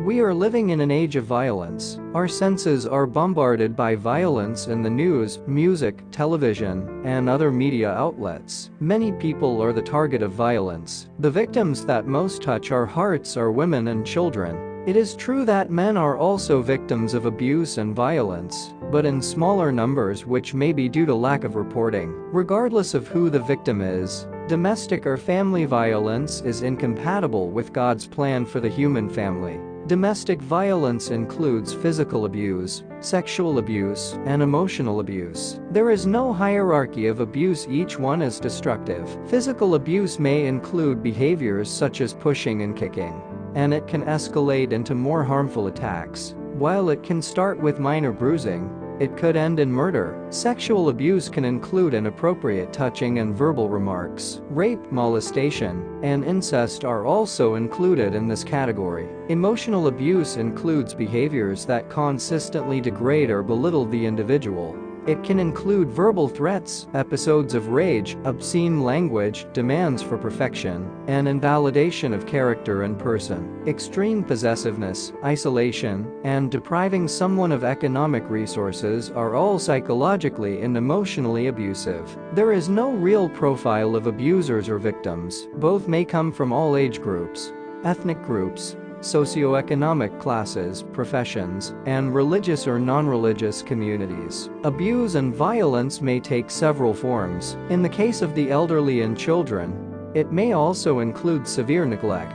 We are living in an age of violence. Our senses are bombarded by violence in the news, music, television, and other media outlets. Many people are the target of violence. The victims that most touch our hearts are women and children. It is true that men are also victims of abuse and violence, but in smaller numbers, which may be due to lack of reporting. Regardless of who the victim is, domestic or family violence is incompatible with God's plan for the human family. Domestic violence includes physical abuse, sexual abuse, and emotional abuse. There is no hierarchy of abuse, each one is destructive. Physical abuse may include behaviors such as pushing and kicking, and it can escalate into more harmful attacks. While it can start with minor bruising, it could end in murder. Sexual abuse can include inappropriate touching and verbal remarks. Rape, molestation, and incest are also included in this category. Emotional abuse includes behaviors that consistently degrade or belittle the individual. It can include verbal threats, episodes of rage, obscene language, demands for perfection, and invalidation of character and person. Extreme possessiveness, isolation, and depriving someone of economic resources are all psychologically and emotionally abusive. There is no real profile of abusers or victims. Both may come from all age groups, ethnic groups, socioeconomic classes, professions, and religious or non-religious communities. Abuse and violence may take several forms. In the case of the elderly and children, it may also include severe neglect.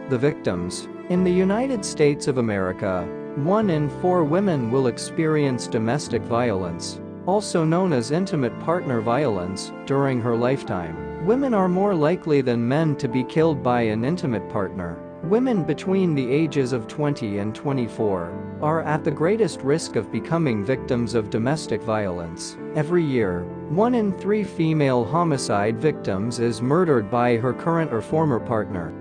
The victims. In the United States of America, 1 in 4 women will experience domestic violence, also known as intimate partner violence, during her lifetime. Women are more likely than men to be killed by an intimate partner. Women between the ages of 20 and 24 are at the greatest risk of becoming victims of domestic violence. Every year, 1 in 3 female homicide victims is murdered by her current or former partner.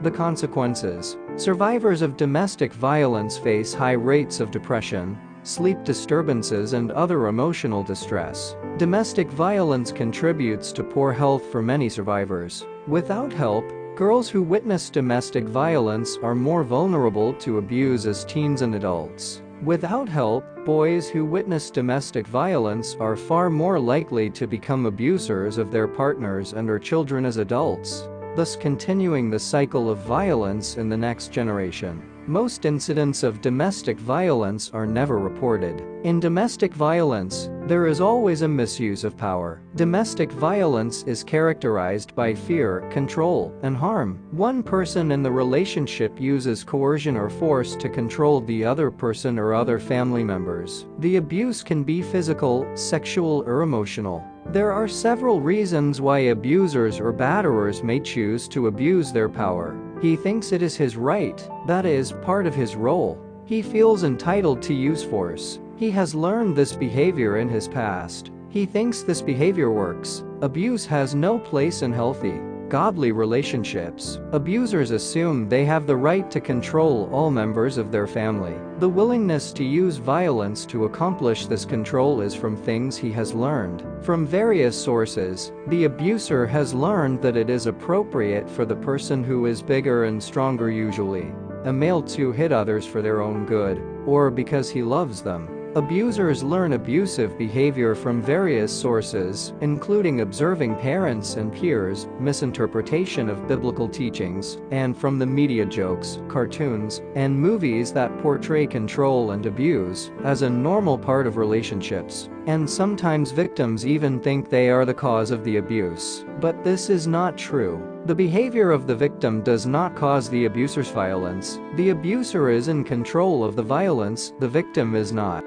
The consequences. Survivors of domestic violence face high rates of depression, sleep disturbances, and other emotional distress. Domestic violence contributes to poor health for many survivors. Without help, girls who witness domestic violence are more vulnerable to abuse as teens and adults. Without help, boys who witness domestic violence are far more likely to become abusers of their partners and/or children as adults, thus continuing the cycle of violence in the next generation. Most incidents of domestic violence are never reported. In domestic violence, there is always a misuse of power. Domestic violence is characterized by fear, control, and harm. One person in the relationship uses coercion or force to control the other person or other family members. The abuse can be physical, sexual, or emotional. There are several reasons why abusers or batterers may choose to abuse their power. He thinks it is his right, that is, part of his role. He feels entitled to use force. He has learned this behavior in his past. He thinks this behavior works. Abuse has no place in healthy, godly relationships. Abusers assume they have the right to control all members of their family. The willingness to use violence to accomplish this control is from things he has learned. From various sources, the abuser has learned that it is appropriate for the person who is bigger and stronger, usually a male, to hit others for their own good, or because he loves them. Abusers learn abusive behavior from various sources, including observing parents and peers, misinterpretation of biblical teachings, and from the media jokes, cartoons, and movies that portray control and abuse as a normal part of relationships. And sometimes victims even think they are the cause of the abuse. But this is not true. The behavior of the victim does not cause the abuser's violence. The abuser is in control of the violence, the victim is not.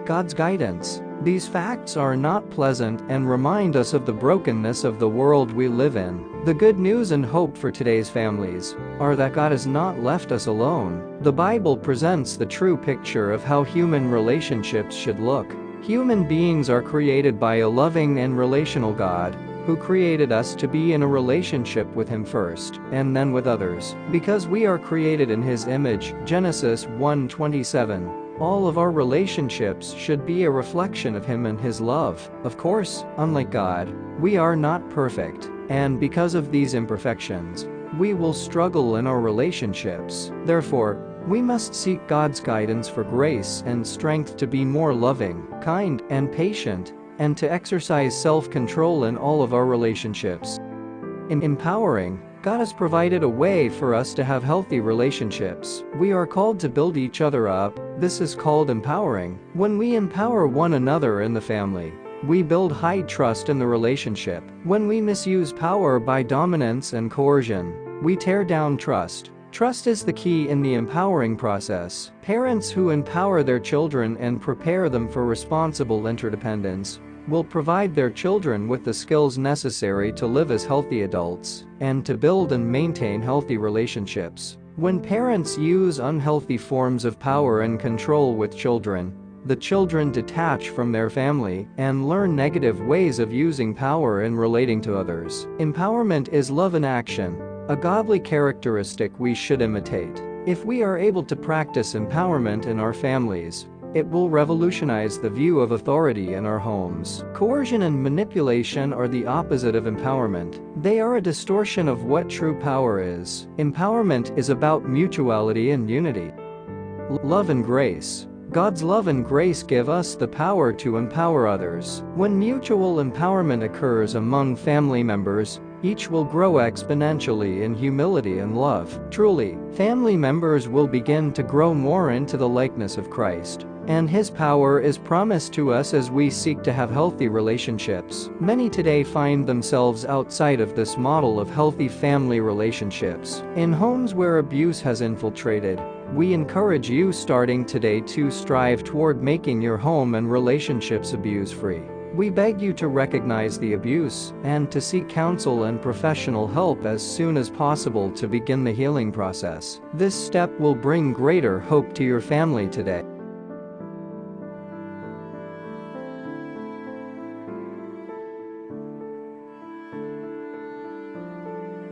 God's guidance. These facts are not pleasant and remind us of the brokenness of the world we live in. The good news and hope for today's families are that God has not left us alone. The Bible presents the true picture of how human relationships should look. Human beings are created by a loving and relational God, who created us to be in a relationship with Him first, and then with others. Because we are created in His image, Genesis 1:27. All of our relationships should be a reflection of Him and His love. Of course, unlike God, we are not perfect, and because of these imperfections, we will struggle in our relationships. Therefore, we must seek God's guidance for grace and strength to be more loving, kind, and patient, and to exercise self-control in all of our relationships. In empowering, God has provided a way for us to have healthy relationships. We are called to build each other up. This is called empowering. When we empower one another in the family, we build high trust in the relationship. When we misuse power by dominance and coercion, we tear down trust. Trust is the key in the empowering process. Parents who empower their children and prepare them for responsible interdependence will provide their children with the skills necessary to live as healthy adults and to build and maintain healthy relationships. When parents use unhealthy forms of power and control with children, the children detach from their family and learn negative ways of using power in relating to others. Empowerment is love in action, a godly characteristic we should imitate. If we are able to practice empowerment in our families, it will revolutionize the view of authority in our homes. Coercion and manipulation are the opposite of empowerment. They are a distortion of what true power is. Empowerment is about mutuality and unity. Love and grace. God's love and grace give us the power to empower others. When mutual empowerment occurs among family members, each will grow exponentially in humility and love. Truly, family members will begin to grow more into the likeness of Christ, and His power is promised to us as we seek to have healthy relationships. Many today find themselves outside of this model of healthy family relationships. In homes where abuse has infiltrated, we encourage you starting today to strive toward making your home and relationships abuse-free. We beg you to recognize the abuse and to seek counsel and professional help as soon as possible to begin the healing process. This step will bring greater hope to your family today.